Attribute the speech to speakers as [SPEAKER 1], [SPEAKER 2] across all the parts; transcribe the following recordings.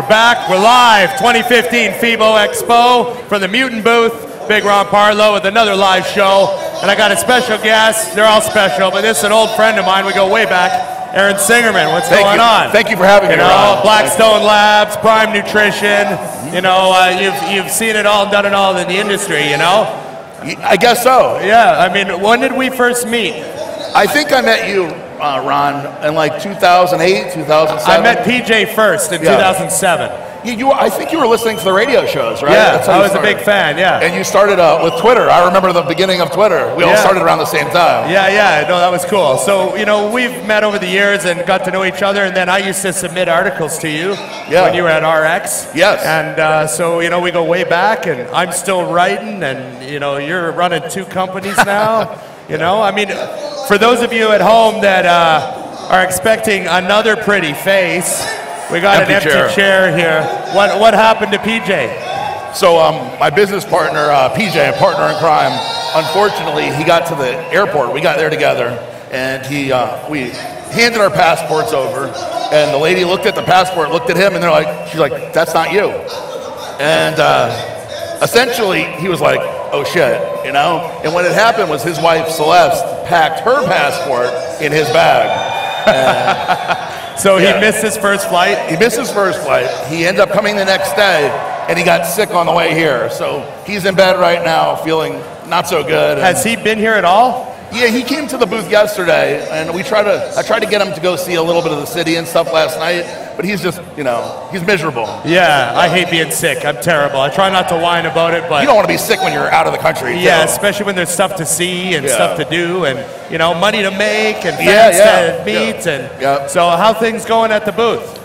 [SPEAKER 1] We're back. We're live. 2015 FIBO Expo from the Mutant booth. Big Ron Parlow with another live show. And I got a special guest. They're all special, but this is an old friend of mine. We go way back. Aaron Singerman. What's going on?
[SPEAKER 2] Thank you for having me, Ron.
[SPEAKER 1] Blackstone Labs, Prime Nutrition. You know, you've seen it all, done it all in the industry, you know?
[SPEAKER 2] I guess so.
[SPEAKER 1] Yeah. I mean, when did we first meet?
[SPEAKER 2] I think I met you, Ron, in like 2008, 2007.
[SPEAKER 1] I met PJ first in 2007.
[SPEAKER 2] I think you were listening to the radio shows, right?
[SPEAKER 1] Yeah, I was a big fan, yeah.
[SPEAKER 2] And you started with Twitter. I remember the beginning of Twitter. We all started around the same time.
[SPEAKER 1] Yeah, no, that was cool. So, you know, we've met over the years and got to know each other, and then I used to submit articles to you when you were at RX.
[SPEAKER 2] Yes.
[SPEAKER 1] And so, you know, we go way back, and I'm still writing, and, you know, you're running 2 companies now. You know, I mean, for those of you at home that are expecting another pretty face, we got an empty chair here. What happened to PJ?
[SPEAKER 2] So my business partner, PJ, a partner in crime, unfortunately, he got to the airport. We got there together, and we handed our passports over, and the lady looked at the passport, looked at him, and she's like, that's not you. And essentially, he was like, oh shit, you know? And what had happened was his wife, Celeste, packed her passport in his bag.
[SPEAKER 1] So he missed his first flight?
[SPEAKER 2] He missed his first flight. He ended up coming the next day, and he got sick on the way here. So he's in bed right now, feeling not so good.
[SPEAKER 1] Has he been here at all?
[SPEAKER 2] Yeah, he came to the booth yesterday, and I tried to get him to go see a little bit of the city and stuff last night, but he's just, you know, he's miserable.
[SPEAKER 1] Yeah, I hate being sick. I'm terrible. I try not to whine about it, but...
[SPEAKER 2] You don't want to be sick when you're out of the country.
[SPEAKER 1] Yeah, especially when there's stuff to see and stuff to do and, you know, money to make and fans to meet. And so how things going at the booth?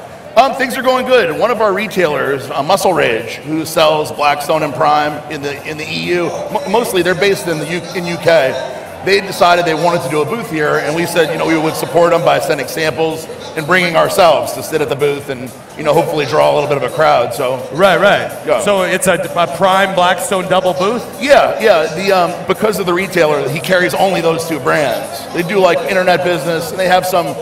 [SPEAKER 2] Things are going good. One of our retailers, Muscle Rage, who sells Blackstone and Prime in the EU, mostly they're based in UK. They decided they wanted to do a booth here, and we said, you know, we would support them by sending samples and bringing ourselves to sit at the booth and, you know, hopefully draw a little bit of a crowd. So
[SPEAKER 1] right. Yeah. So it's a Prime Blackstone double booth.
[SPEAKER 2] Yeah. Because of the retailer, he carries only those 2 brands. They do like internet business, and they have some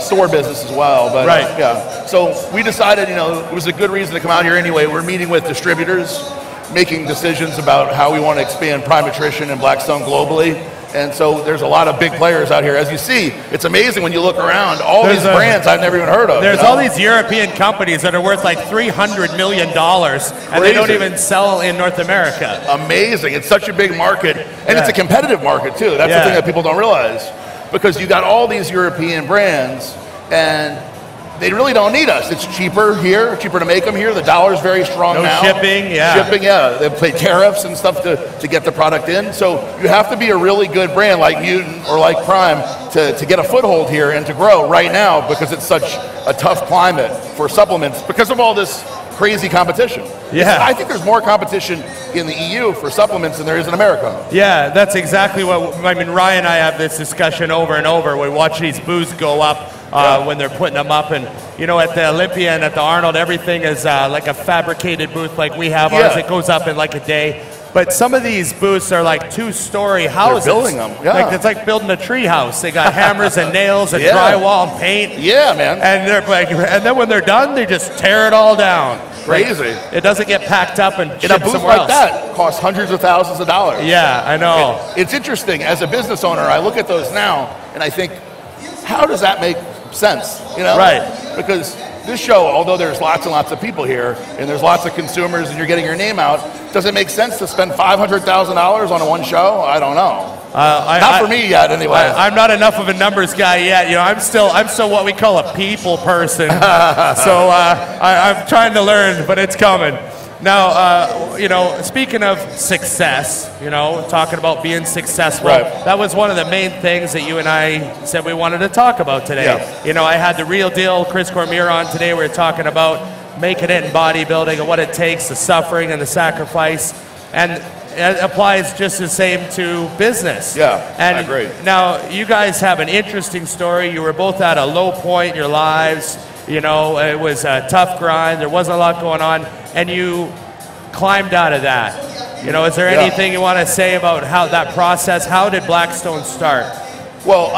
[SPEAKER 2] store business as well. But so we decided, you know, it was a good reason to come out here anyway. We're meeting with distributors, making decisions about how we want to expand Prime Nutrition and Blackstone globally. And so there's a lot of big players out here. As you see, it's amazing when you look around, all these brands I've never even heard of.
[SPEAKER 1] There's all these European companies that are worth like $300 million, and they don't even sell in North America.
[SPEAKER 2] Amazing. It's such a big market, and it's a competitive market too. That's the thing that people don't realize. Because you got all these European brands, and they really don't need us. It's cheaper here, cheaper to make them here. The dollar's very strong now.
[SPEAKER 1] Shipping,
[SPEAKER 2] They pay tariffs and stuff to get the product in. So you have to be a really good brand like Mutant or like Prime to get a foothold here and to grow right now, because it's such a tough climate for supplements because of all this crazy competition.
[SPEAKER 1] Yeah.
[SPEAKER 2] I think there's more competition in the EU for supplements than there is in America.
[SPEAKER 1] Yeah, that's exactly what, I mean, Ryan and I have this discussion over and over. We watch these booths go up when they're putting them up, and you know, at the Olympia and at the Arnold, everything is like a fabricated booth like we have ours. It goes up in like a day. But some of these booths are like 2-story houses.
[SPEAKER 2] They're building them.
[SPEAKER 1] Like, it's like building a tree house. They got hammers and nails and drywall and paint.
[SPEAKER 2] Yeah, man.
[SPEAKER 1] And they're like, and then when they're done, they just tear it all down.
[SPEAKER 2] Crazy.
[SPEAKER 1] Like, it doesn't get packed up and shipped
[SPEAKER 2] a booth
[SPEAKER 1] somewhere
[SPEAKER 2] like
[SPEAKER 1] else.
[SPEAKER 2] That costs hundreds of thousands of dollars.
[SPEAKER 1] Yeah, I know.
[SPEAKER 2] It's interesting. As a business owner, I look at those now and I think, how does that make sense? You know?
[SPEAKER 1] Right.
[SPEAKER 2] Because this show, although there's lots and lots of people here and there's lots of consumers and you're getting your name out, does it make sense to spend $500,000 on one show? I don't know. Not for me yet, anyway.
[SPEAKER 1] I'm not enough of a numbers guy yet. You know, I'm still what we call a people person. So I'm trying to learn, but it's coming. Now, you know, speaking of success, you know, talking about being successful, that was one of the main things that you and I said we wanted to talk about today.
[SPEAKER 2] Yeah.
[SPEAKER 1] You know, I had the real deal, Chris Cormier, on today. We were talking about making it in bodybuilding and what it takes, the suffering and the sacrifice. And it applies just the same to business.
[SPEAKER 2] Yeah,
[SPEAKER 1] and
[SPEAKER 2] I agree.
[SPEAKER 1] Now, you guys have an interesting story. You were both at a low point in your lives. You know, it was a tough grind. There wasn't a lot going on. And you climbed out of that. You know, is there anything you want to say about how that process, how did Blackstone start?
[SPEAKER 2] Well,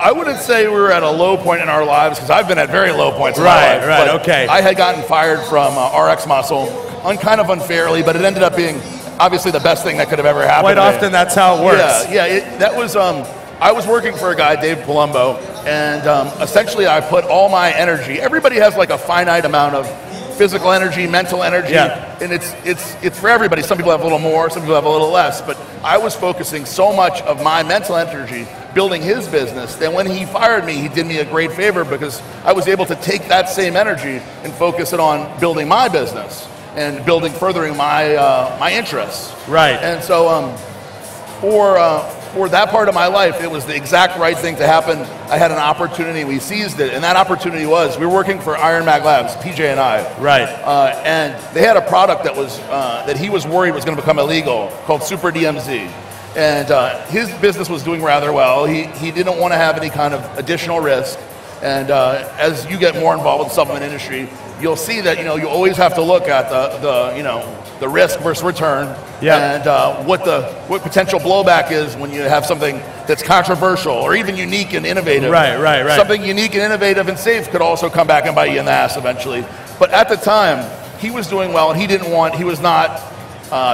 [SPEAKER 2] I wouldn't say we were at a low point in our lives, because I've been at very low points in my life.
[SPEAKER 1] Right, okay.
[SPEAKER 2] I had gotten fired from RX Muscle, kind of unfairly, but it ended up being obviously the best thing that could have ever happened.
[SPEAKER 1] Quite often that's how it works.
[SPEAKER 2] Yeah. That was, I was working for a guy, Dave Palumbo, and essentially I put all my energy. Everybody has like a finite amount of physical energy, mental energy, and it's for everybody. Some people have a little more, some people have a little less, but I was focusing so much of my mental energy building his business that when he fired me, he did me a great favor, because I was able to take that same energy and focus it on building my business and furthering my my interests.
[SPEAKER 1] Right.
[SPEAKER 2] And so for that part of my life, it was the exact right thing to happen. I had an opportunity, we seized it, and that opportunity was, we were working for Iron Mag Labs, PJ and I.
[SPEAKER 1] Right.
[SPEAKER 2] And they had a product that was that he was worried was going to become illegal, called Super DMZ. And his business was doing rather well. He didn't want to have any kind of additional risk. And as you get more involved with the supplement industry, you'll see that you always have to look at the risk versus return, and what potential blowback is when you have something that's controversial or even unique and innovative.
[SPEAKER 1] Right.
[SPEAKER 2] Something unique and innovative and safe could also come back and bite you in the ass eventually. But at the time, he was doing well, and he was not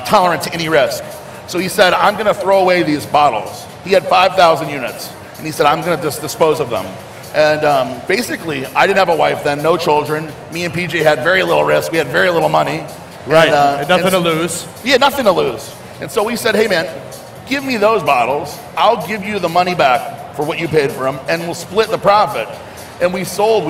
[SPEAKER 2] tolerant to any risk. So he said, I'm going to throw away these bottles. He had 5,000 units, and he said, I'm going to just dispose of them. And basically, I didn't have a wife then, no children. Me and PJ had very little risk. We had very little money.
[SPEAKER 1] Right, and nothing to lose.
[SPEAKER 2] Yeah, nothing to lose. And so we said, hey man, give me those bottles. I'll give you the money back for what you paid for them, and we'll split the profit. And we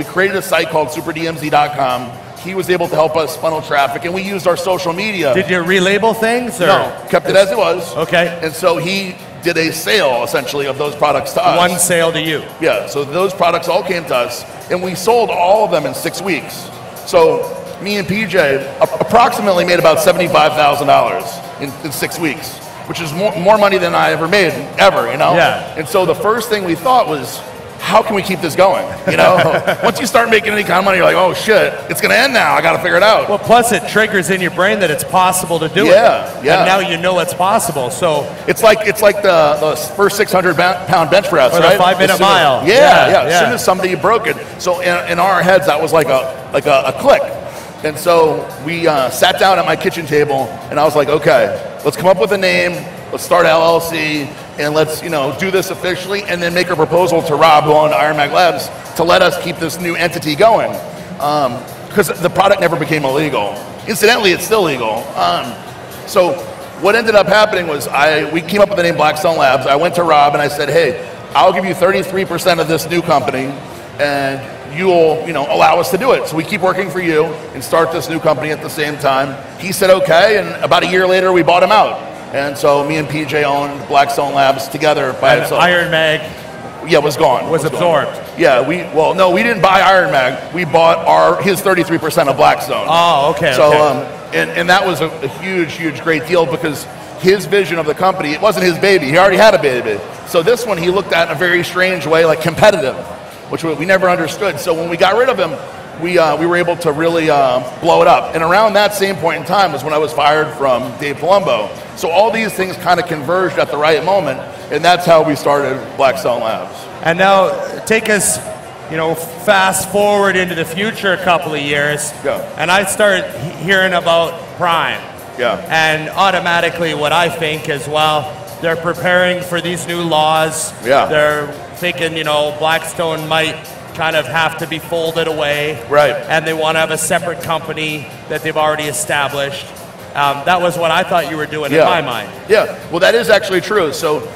[SPEAKER 2] created a site called superdmz.com. He was able to help us funnel traffic, and we used our social media.
[SPEAKER 1] Did you relabel things? Or?
[SPEAKER 2] No, kept it as it was.
[SPEAKER 1] Okay.
[SPEAKER 2] And so he did a sale, essentially, of those products to us.
[SPEAKER 1] One sale to you.
[SPEAKER 2] Yeah, so those products all came to us, and we sold all of them in 6 weeks. So me and PJ approximately made about $75,000 in 6 weeks, which is more money than I ever made, ever.
[SPEAKER 1] Yeah.
[SPEAKER 2] And so the first thing we thought was, how can we keep this going? Once you start making any kind of money, you're like, oh shit, it's going to end now. I got to figure it out.
[SPEAKER 1] Well, plus it triggers in your brain that it's possible to do it.
[SPEAKER 2] Yeah.
[SPEAKER 1] And now you know it's possible. So
[SPEAKER 2] it's like the first 600-pound bench press,
[SPEAKER 1] or
[SPEAKER 2] right?
[SPEAKER 1] the 5-minute mile.
[SPEAKER 2] Yeah. As soon as somebody broke it, so in our heads that was like a click. And so we sat down at my kitchen table, and I was like, okay, let's come up with a name. Let's start LLC, and let's do this officially, and then make a proposal to Rob, who owned Iron Mag Labs, to let us keep this new entity going, because the product never became illegal. Incidentally, it's still legal. So what ended up happening was we came up with the name Blackstone Labs. I went to Rob and I said, hey, I'll give you 33% of this new company, and you'll allow us to do it. So we keep working for you and start this new company at the same time. He said okay, and about a year later we bought him out. And so me and PJ owned Blackstone Labs together by itself.
[SPEAKER 1] Iron Mag
[SPEAKER 2] was gone.
[SPEAKER 1] Was absorbed.
[SPEAKER 2] Gone. Yeah, we didn't buy Iron Mag. We bought his 33% of Blackstone.
[SPEAKER 1] Oh, okay.
[SPEAKER 2] So and that was a huge, great deal, because his vision of the company, it wasn't his baby. He already had a baby. So this one he looked at in a very strange way, like competitive, which we never understood. So when we got rid of him, we were able to really blow it up. And around that same point in time was when I was fired from Dave Palumbo. So all these things kind of converged at the right moment, and that's how we started Blackstone Labs.
[SPEAKER 1] And now take us, fast forward into the future a couple of years, and I start hearing about Prime.
[SPEAKER 2] Yeah.
[SPEAKER 1] And automatically what I think as well, they're preparing for these new laws.
[SPEAKER 2] Yeah.
[SPEAKER 1] They're thinking, Blackstone might kind of have to be folded away.
[SPEAKER 2] Right.
[SPEAKER 1] And they want to have a separate company that they've already established. That was what I thought you were doing in my mind.
[SPEAKER 2] Yeah, well, that is actually true. So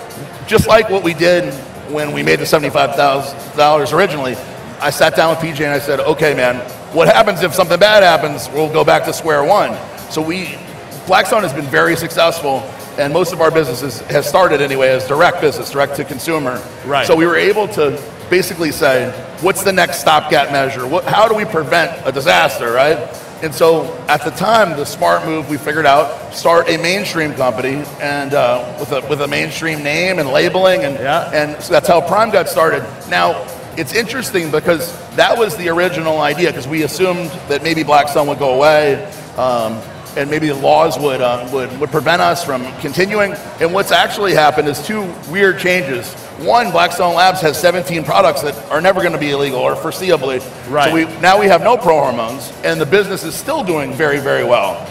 [SPEAKER 2] just like what we did when we made the $75,000 originally, I sat down with PJ and I said, okay, man, what happens if something bad happens? We'll go back to square one. So Blackstone has been very successful, and most of our businesses has started anyway as direct business, direct to consumer.
[SPEAKER 1] Right.
[SPEAKER 2] So we were able to basically say, what's the next stopgap measure? How do we prevent a disaster, right? And so at the time, the smart move we figured out, start a mainstream company, and with a mainstream name and labeling, and so that's how Prime got started. Now, it's interesting because that was the original idea, because we assumed that maybe Blackstone would go away. and maybe the laws would prevent us from continuing. And what's actually happened is two weird changes. One, Blackstone Labs has 17 products that are never going to be illegal or foreseeably.
[SPEAKER 1] Right.
[SPEAKER 2] So now we have no pro-hormones, and the business is still doing very, very well.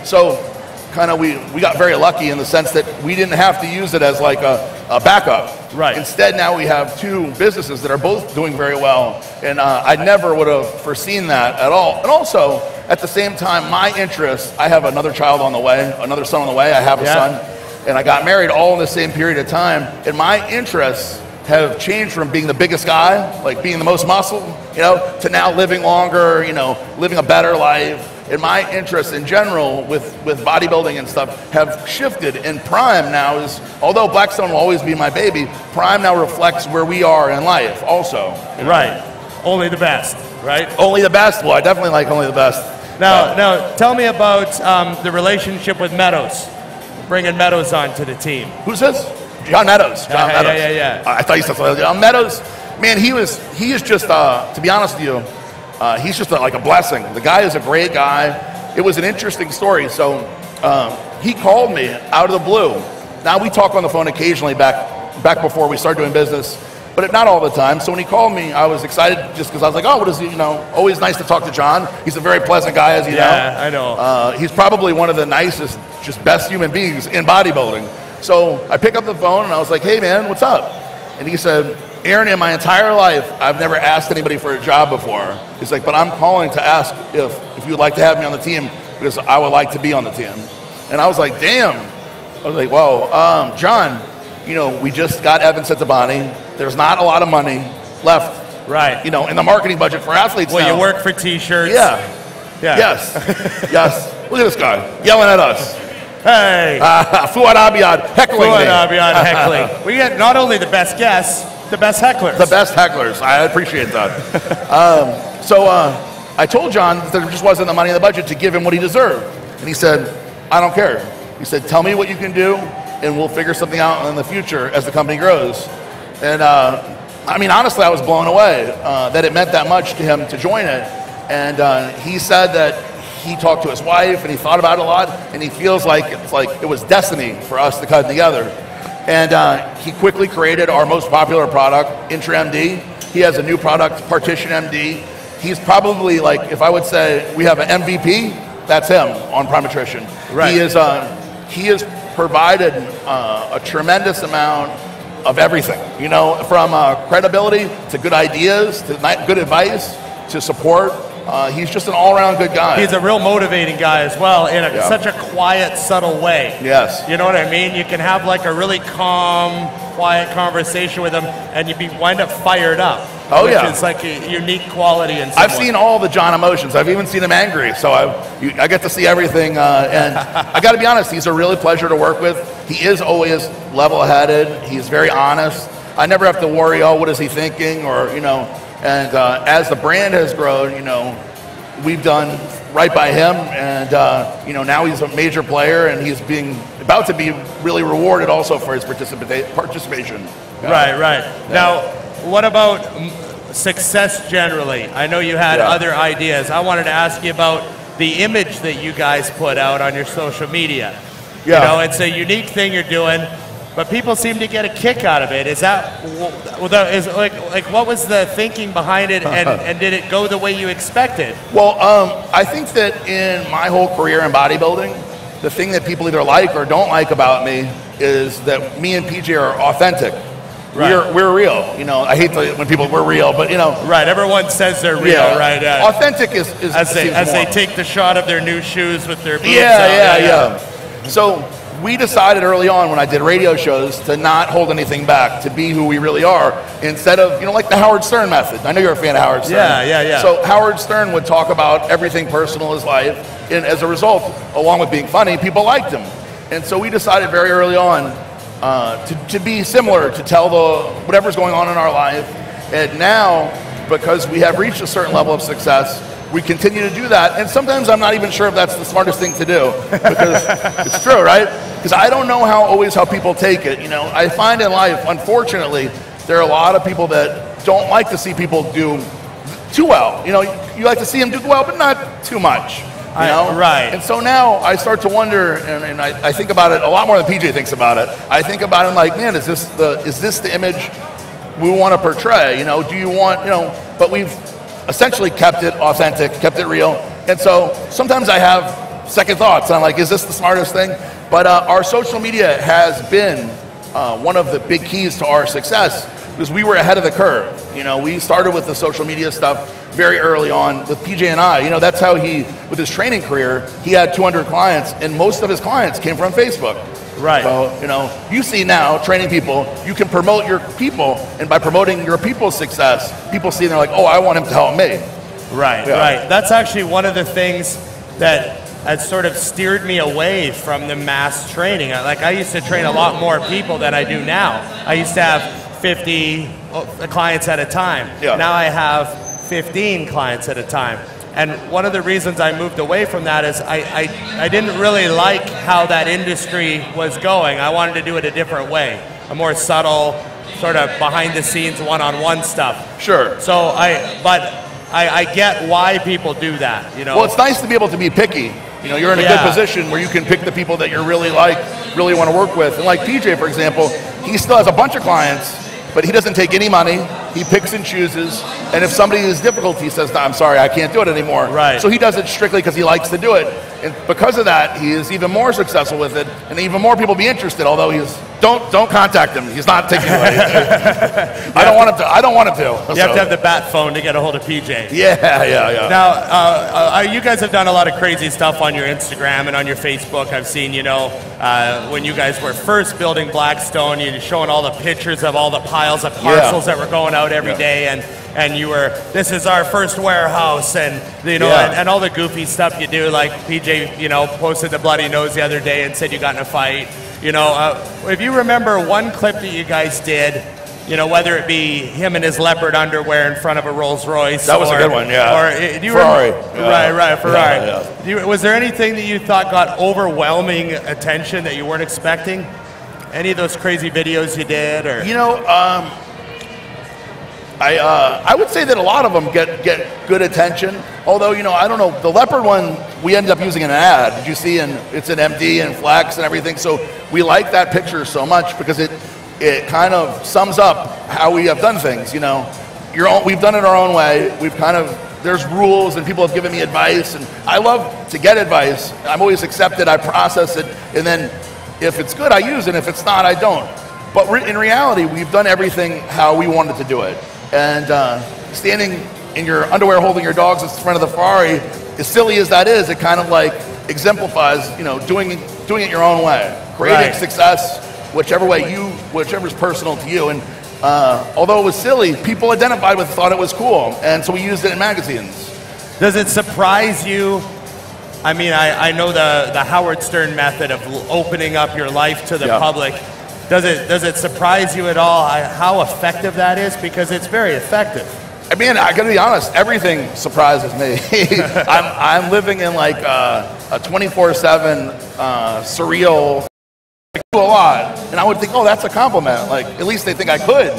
[SPEAKER 2] So kind of we got very lucky in the sense that we didn't have to use it as like a backup.
[SPEAKER 1] Right.
[SPEAKER 2] Instead, now we have two businesses that are both doing very well, and I never would have foreseen that at all. And also, at the same time, my interest, I have another child on the way, another son on the way. I have a son, and I got married all in the same period of time, and my interests have changed from being the biggest guy, like being the most muscle, you know, to now living longer, you know, living a better life. And my interests in general with bodybuilding and stuff have shifted. And Prime now is, although Blackstone will always be my baby, Prime now reflects where we are in life also. You know?
[SPEAKER 1] Right. Only the best, right?
[SPEAKER 2] Only the best. Well, I definitely like only the best.
[SPEAKER 1] Now tell me about the relationship with Meadows. Bringing Meadows onto the team.
[SPEAKER 2] Who's this? John Meadows. John Meadows.
[SPEAKER 1] Yeah.
[SPEAKER 2] I thought you said something. Meadows, man, he is just, to be honest with you, he's just like a blessing. The guy is a great guy. It was an interesting story. So he called me out of the blue. Now we talk on the phone occasionally back before we started doing business, but not all the time. So when he called me, I was excited just because I was like, oh, what is he, you know, always nice to talk to John. He's a very pleasant guy, as you know.
[SPEAKER 1] Yeah, I know.
[SPEAKER 2] He's probably one of the nicest, just best human beings in bodybuilding. So I pick up the phone and I was like, hey man, what's up? And he said, Aaron, in my entire life, I've never asked anybody for a job before. He's like, but I'm calling to ask if you would like to have me on the team because I would like to be on the team. And I was like, damn. I was like, whoa, John, you know, we just got Evan Setabani. There's not a lot of money left,
[SPEAKER 1] right?
[SPEAKER 2] You know, in the marketing budget for athletes.
[SPEAKER 1] Well,
[SPEAKER 2] now.
[SPEAKER 1] you work for T-shirts.
[SPEAKER 2] Yeah. Yes. Yes. Look at this guy yelling at us.
[SPEAKER 1] Hey.
[SPEAKER 2] Fuad Abiyad heckling.
[SPEAKER 1] Fuad Abiyad heckling. We get not only the best guests, the best hecklers.
[SPEAKER 2] The best hecklers. I appreciate that. So I told John that there just wasn't the money in the budget to give him what he deserved. And he said, I don't care. He said, tell me what you can do, and we'll figure something out in the future as the company grows. And I mean, honestly, I was blown away that it meant that much to him to join it. And he said that he talked to his wife, and he thought about it a lot, and he feels like it was destiny for us to come together. And he quickly created our most popular product, Intra MD. He has a new product, Partition MD. He's probably like, if I would say we have an MVP, that's him on Prime Nutrition.
[SPEAKER 1] Right.
[SPEAKER 2] He has provided a tremendous amount of everything, you know, from credibility to good ideas to good advice to support. He's just an all-around good guy.
[SPEAKER 1] He's a real motivating guy as well in such a quiet, subtle way.
[SPEAKER 2] Yes.
[SPEAKER 1] You know what I mean? You can have like a really calm, quiet conversation with him, and you wind up fired up.
[SPEAKER 2] Oh,
[SPEAKER 1] which
[SPEAKER 2] yeah.
[SPEAKER 1] is like a unique quality in someone.
[SPEAKER 2] I've seen all the John emotions. I've even seen him angry, so I get to see everything. And I got to be honest, he's a really pleasure to work with. He is always level-headed. He's very honest. I never have to worry, oh, what is he thinking, or, you know. And as the brand has grown, you know, we've done right by him, and you know, now he's a major player, and he's about to be really rewarded also for his participation.
[SPEAKER 1] Right. Yeah. Now, what about success generally? I know you had other ideas. I wanted to ask you about the image that you guys put out on your social media. Yeah. You know, it's a unique thing you're doing, but people seem to get a kick out of it. Is that what was the thinking behind it, and did it go the way you expected?
[SPEAKER 2] Well, I think that in my whole career in bodybuilding, the thing that people either like or don't like about me is that me and PJ are authentic. Right. We're real. You know, I hate when people we're real, but you know.
[SPEAKER 1] Right. Everyone says they're real. Yeah. Right.
[SPEAKER 2] Authentic is
[SPEAKER 1] as they take the shot of their new shoes with their boobs
[SPEAKER 2] out. So we decided early on when I did radio shows to not hold anything back, to be who we really are, instead of, you know, like the Howard Stern method. I know you're a fan of Howard Stern.
[SPEAKER 1] Yeah.
[SPEAKER 2] So Howard Stern would talk about everything personal in his life, and as a result, along with being funny, people liked him. And so we decided very early on to be similar, to tell whatever's going on in our life. And now, because we have reached a certain level of success, we continue to do that. And sometimes I'm not even sure if that's the smartest thing to do, because it's true, right? Because I don't know how people take it. You know, I find in life, unfortunately, there are a lot of people that don't like to see people do too well. You know, you like to see them do well, but not too much. You know?
[SPEAKER 1] Right.
[SPEAKER 2] And so now I start to wonder, and I think about it a lot more than PJ thinks about it. I think about it like, man, is this the image we want to portray? You know, do you want, you know, but we've essentially kept it authentic, kept it real. And so sometimes I have second thoughts, and I'm like, is this the smartest thing? But our social media has been one of the big keys to our success, because we were ahead of the curve. You know, we started with the social media stuff very early on with PJ and I. You know, that's how with his training career, he had 200 clients, and most of his clients came from Facebook.
[SPEAKER 1] Right.
[SPEAKER 2] So, you know, you see now, training people, you can promote your people, and by promoting your people's success, people see and they're like, oh, I want him to help me.
[SPEAKER 1] Right, right. That's actually one of the things that has sort of steered me away from the mass training. Like, I used to train a lot more people than I do now. I used to have 50 clients at a time.
[SPEAKER 2] Yeah.
[SPEAKER 1] Now I have 15 clients at a time. And one of the reasons I moved away from that is I didn't really like how that industry was going. I wanted to do it a different way, a more subtle, sort of behind the scenes, one-on-one stuff.
[SPEAKER 2] Sure.
[SPEAKER 1] So I get why people do that, you know.
[SPEAKER 2] Well, it's nice to be able to be picky. You know, you're in a good position where you can pick the people that you really like, really want to work with. And like PJ, for example, he still has a bunch of clients, but he doesn't take any money. He picks and chooses. And if somebody is difficult, he says, I'm sorry, I can't do it anymore.
[SPEAKER 1] Right.
[SPEAKER 2] So he does it strictly because he likes to do it. And because of that, he is even more successful with it, and even more people be interested, although don't contact him. He's not taking it. I don't want him to.
[SPEAKER 1] You have to have the bat phone to get a hold of PJ.
[SPEAKER 2] Yeah.
[SPEAKER 1] Now, you guys have done a lot of crazy stuff on your Instagram and on your Facebook. I've seen, you know, when you guys were first building Blackstone, you're showing all the pictures of all the piles of parcels that were going out every day, and you were, this is our first warehouse, and you know, and all the goofy stuff you do, like PJ, you know, posted the bloody nose the other day and said you got in a fight. You know, if you remember one clip that you guys did, you know, whether it be him in his leopard underwear in front of a Rolls Royce.
[SPEAKER 2] That was a good one, yeah.
[SPEAKER 1] Or do you
[SPEAKER 2] Ferrari.
[SPEAKER 1] Right, Ferrari.
[SPEAKER 2] Yeah.
[SPEAKER 1] Was there anything that you thought got overwhelming attention that you weren't expecting? Any of those crazy videos you did, or?
[SPEAKER 2] You know, I would say that a lot of them get good attention. Although, you know, I don't know, the leopard one, we ended up using an ad. Did you see? And it's an MD and flex and everything. So we like that picture so much because it kind of sums up how we have done things. You know, we've done it our own way. There's rules, and people have given me advice, and I love to get advice. I'm always accepted. I process it, and then if it's good, I use it. If it's not, I don't. But in reality, we've done everything how we wanted to do it. And standing in your underwear holding your dogs in front of the Ferrari, as silly as that is, it kind of like exemplifies, you know, doing it your own way, creating success, whichever's personal to you. And although it was silly, people identified with it, thought it was cool, and so we used it in magazines.
[SPEAKER 1] Does it surprise you? I mean, I know the Howard Stern method of opening up your life to the public. Does it surprise you at all how effective that is? Because it's very effective.
[SPEAKER 2] I mean, I gotta be honest, everything surprises me. I'm living in like a 24/7 surreal. I do a lot, and I would think, oh, that's a compliment. Like, at least they think I could,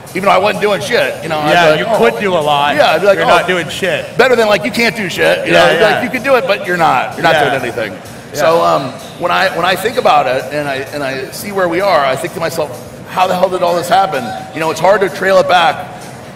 [SPEAKER 2] even though I wasn't doing shit. You know?
[SPEAKER 1] Yeah,
[SPEAKER 2] like,
[SPEAKER 1] you could do a lot.
[SPEAKER 2] Yeah, I'd be like,
[SPEAKER 1] you're not doing shit.
[SPEAKER 2] Better than like you can't do shit. You know, like you can do it, but you're not. You're not doing anything. Yeah. So when I think about it and I see where we are, I think to myself, how the hell did all this happen? You know, it's hard to trail it back,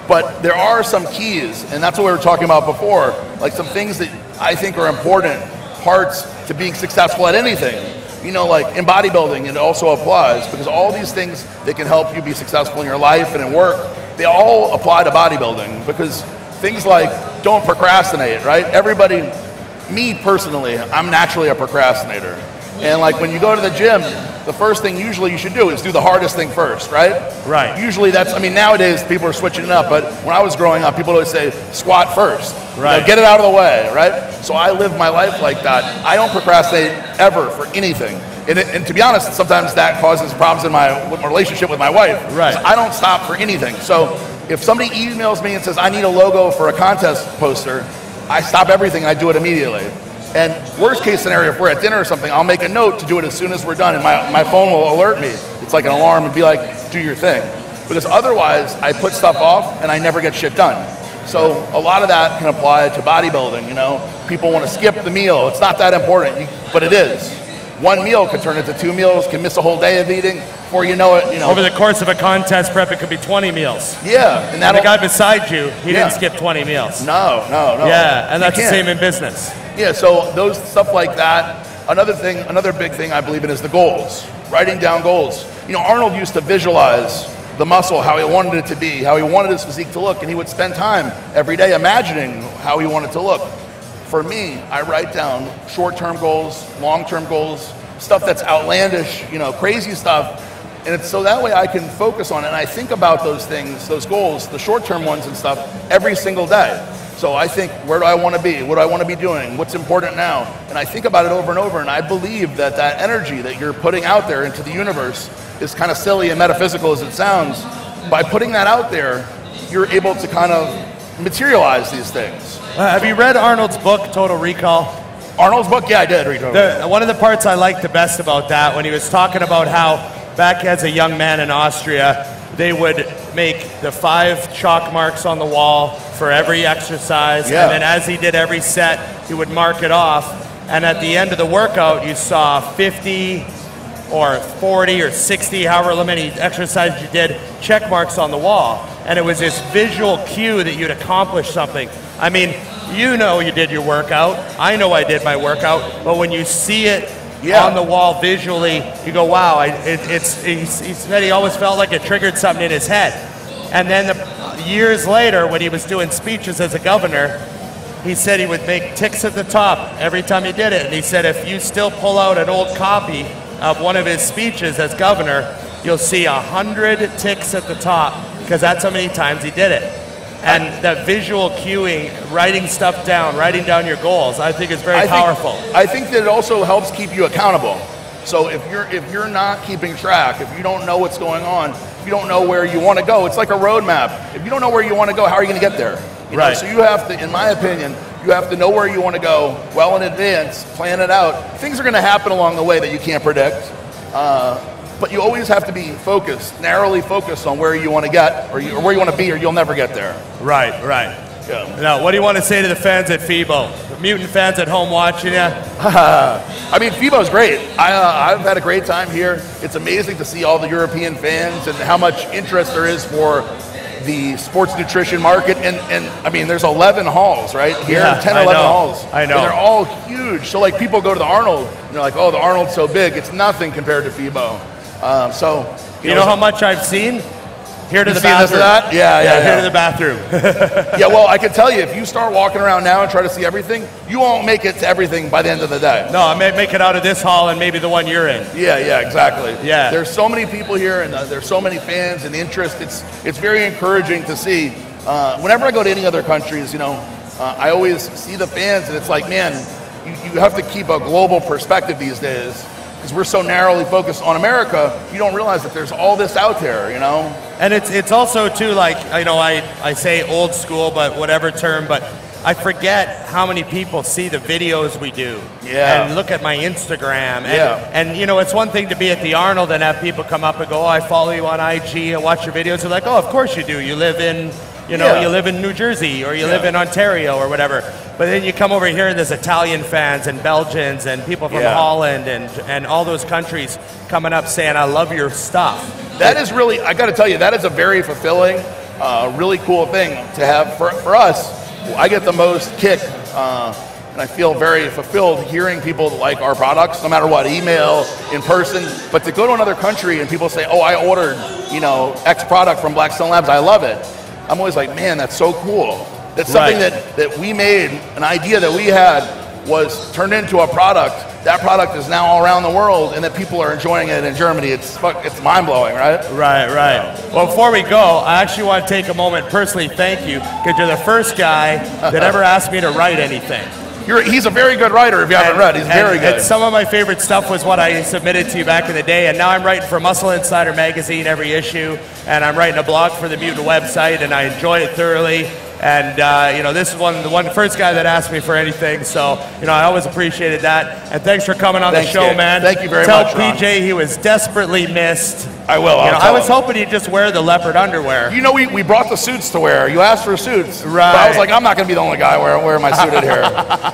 [SPEAKER 2] but there are some keys, and that's what we were talking about before, like some things that I think are important parts to being successful at anything. You know, like in bodybuilding, it also applies, because all these things that can help you be successful in your life and in work, they all apply to bodybuilding, because things like don't procrastinate, right? Everybody, me personally, I'm naturally a procrastinator. And like when you go to the gym, the first thing usually you should do is do the hardest thing first, right?
[SPEAKER 1] Right.
[SPEAKER 2] Usually that's, I mean, nowadays people are switching it up, but when I was growing up, people always say squat first.
[SPEAKER 1] Right.
[SPEAKER 2] You know, get it out of the way, right? So I live my life like that. I don't procrastinate ever for anything. And to be honest, sometimes that causes problems in my relationship with my wife.
[SPEAKER 1] Right.
[SPEAKER 2] I don't stop for anything. So if somebody emails me and says, I need a logo for a contest poster, I stop everything and I do it immediately. And worst case scenario, if we're at dinner or something, I'll make a note to do it as soon as we're done, and my phone will alert me. It's like an alarm and be like, do your thing. Because otherwise, I put stuff off and I never get shit done. So a lot of that can apply to bodybuilding, you know. People want to skip the meal. It's not that important, but it is. One meal could turn into 2 meals, can miss a whole day of eating, before you know it, you know.
[SPEAKER 1] Over the course of a contest prep, it could be 20 meals.
[SPEAKER 2] Yeah.
[SPEAKER 1] And the guy beside you, he didn't skip 20 meals.
[SPEAKER 2] No.
[SPEAKER 1] Yeah, and that's the same in business.
[SPEAKER 2] Yeah, so those stuff like that. Another big thing I believe in is the goals. Writing down goals. You know, Arnold used to visualize the muscle, how he wanted it to be, how he wanted his physique to look, and he would spend time every day imagining how he wanted to look. For me, I write down short-term goals, long-term goals, stuff that's outlandish, you know, crazy stuff, and it's so that way I can focus on it, and I think about those things, those goals, the short-term ones and stuff, every single day. So I think, where do I want to be? What do I want to be doing? What's important now? And I think about it over and over, and I believe that that energy that you're putting out there into the universe is kind of silly and metaphysical as it sounds. By putting that out there, you're able to kind of materialize these things.
[SPEAKER 1] Have you read Arnold's book, Total Recall?
[SPEAKER 2] Arnold's book? Yeah, I did read it.
[SPEAKER 1] One of the parts I liked the best about that, when he was talking about how back as a young man in Austria, they would make the 5 chalk marks on the wall for every exercise, and then as he did every set, he would mark it off, and at the end of the workout, you saw 50 or 40 or 60, however many exercises you did, check marks on the wall. And it was this visual cue that you'd accomplished something. I mean, you know you did your workout. I know I did my workout. But when you see it on the wall visually, you go, wow. He said he always felt like it triggered something in his head. And then years later, when he was doing speeches as a governor, he said he would make ticks at the top every time he did it. And he said if you still pull out an old copy of one of his speeches as governor, you'll see 100 ticks at the top, because that's how many times he did it. And that visual cueing, writing stuff down, writing down your goals, I think is very powerful.
[SPEAKER 2] I think that it also helps keep you accountable. So if you're not keeping track, if you don't know what's going on, if you don't know where you want to go, it's like a roadmap. If you don't know where you want to go, how are you going to get there? You know? So you have to, in my opinion, you have to know where you want to go well in advance, plan it out. Things are going to happen along the way that you can't predict, but you always have to be focused, narrowly focused on where you want to get, or where you want to be, or you'll never get there.
[SPEAKER 1] Right. Yeah. Now, what do you want to say to the fans at FIBO? The Mutant fans at home watching you?
[SPEAKER 2] I mean, FIBO's great. I've had a great time here. It's amazing to see all the European fans and how much interest there is for the sports nutrition market, and I mean, there's 11 halls right here, 10 or 11 halls.
[SPEAKER 1] I know.
[SPEAKER 2] And they're all huge. So like, people go to the Arnold, and they're like, oh, the Arnold's so big. It's nothing compared to FIBO. So
[SPEAKER 1] you know how much I've seen? Here to the bathroom. Here to the bathroom.
[SPEAKER 2] Yeah, well, I can tell you, if you start walking around now and try to see everything, you won't make it to everything by the end of the day.
[SPEAKER 1] No, I may make it out of this hall and maybe the one you're in.
[SPEAKER 2] Yeah, exactly.
[SPEAKER 1] Yeah.
[SPEAKER 2] There's so many people here, and there's so many fans and interest. It's very encouraging to see. Whenever I go to any other countries, you know, I always see the fans, and it's like, man, you have to keep a global perspective these days, because we're so narrowly focused on America. You don't realize that there's all this out there, you know.
[SPEAKER 1] And it's also too, like, you know, I say old school, but whatever term, but I forget how many people see the videos we do.
[SPEAKER 2] Yeah.
[SPEAKER 1] And look at my Instagram. And you know, it's one thing to be at the Arnold and have people come up and go, oh, I follow you on IG and watch your videos. They're like, oh, of course you do. You live in, you know, you live in New Jersey, or you live in Ontario or whatever. But then you come over here and there's Italian fans and Belgians and people from Holland and all those countries coming up saying, I love your stuff.
[SPEAKER 2] That is really, I got to tell you, that is a very fulfilling, really cool thing to have. For us, I get the most kick, and I feel very fulfilled hearing people like our products, no matter what, email, in person. But to go to another country and people say, oh, I ordered, you know, X product from Blackstone Labs, I love it. I'm always like, man, that's so cool. That's something that we made, an idea that we had was turned into a product. That product is now all around the world, and that people are enjoying it in Germany. It's mind-blowing, right?
[SPEAKER 1] Right. Well, before we go, I actually want to take a moment, personally thank you, because you're the first guy that ever asked me to write anything.
[SPEAKER 2] He's a very good writer, if you haven't read. He's very good.
[SPEAKER 1] And some of my favorite stuff was what I submitted to you back in the day, and now I'm writing for Muscle Insider magazine every issue, and I'm writing a blog for the Mutant website, and I enjoy it thoroughly. And this is the first guy that asked me for anything. So I always appreciated that. And thanks for coming on the show, man.
[SPEAKER 2] Thank you very
[SPEAKER 1] much.
[SPEAKER 2] Ron.
[SPEAKER 1] Tell PJ he was desperately missed.
[SPEAKER 2] I will.
[SPEAKER 1] I was hoping he'd just wear the leopard underwear.
[SPEAKER 2] We brought the suits to wear. You asked for suits.
[SPEAKER 1] Right.
[SPEAKER 2] But I was like, I'm not going to be the only guy wearing my suited hair.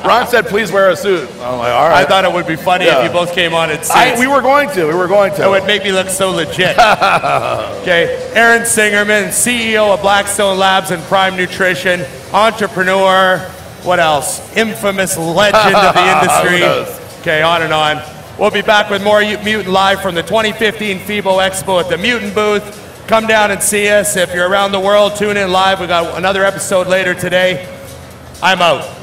[SPEAKER 2] Ron said, please wear a suit. I'm like, all right.
[SPEAKER 1] I thought it would be funny if you both came on in suits.
[SPEAKER 2] We were going to.
[SPEAKER 1] It would make me look so legit. Okay. Aaron Singerman, CEO of Blackstone Labs and Prime Nutrition, entrepreneur, what else? Infamous legend of the industry. Okay, on and on. We'll be back with more Mutant Live from the 2015 FIBO Expo at the Mutant booth. Come down and see us. If you're around the world, tune in live. We got another episode later today. I'm out.